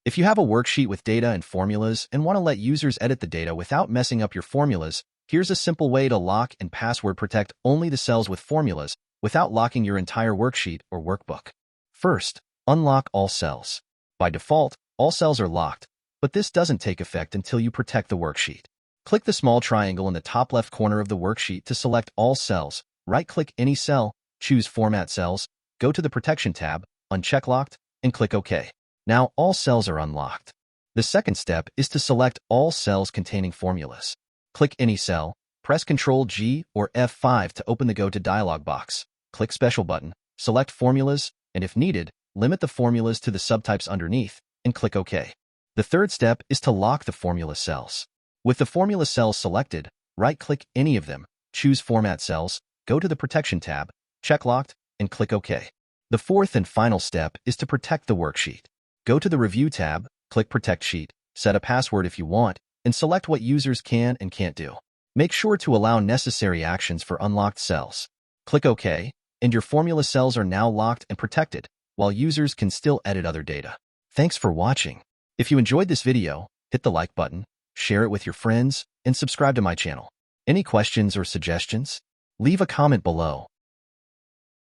If you have a worksheet with data and formulas and want to let users edit the data without messing up your formulas, here's a simple way to lock and password protect only the cells with formulas without locking your entire worksheet or workbook. First, unlock all cells. By default, all cells are locked, but this doesn't take effect until you protect the worksheet. Click the small triangle in the top left corner of the worksheet to select all cells. Right-click any cell, choose Format Cells, go to the Protection tab, uncheck Locked, and click OK. Now all cells are unlocked. The second step is to select all cells containing formulas. Click any cell, press Ctrl-G or F5 to open the Go to dialog box. Click Special button, select Formulas, and if needed, limit the formulas to the subtypes underneath, and click OK. The third step is to lock the formula cells. With the formula cells selected, right-click any of them, choose Format Cells, go to the Protection tab, check Locked, and click OK. The fourth and final step is to protect the worksheet. Go to the Review tab, click Protect Sheet, set a password if you want, and select what users can and can't do. Make sure to allow necessary actions for unlocked cells. Click OK, and your formula cells are now locked and protected, while users can still edit other data. Thanks for watching. If you enjoyed this video, hit the like button, share it with your friends, and subscribe to my channel. Any questions or suggestions? Leave a comment below.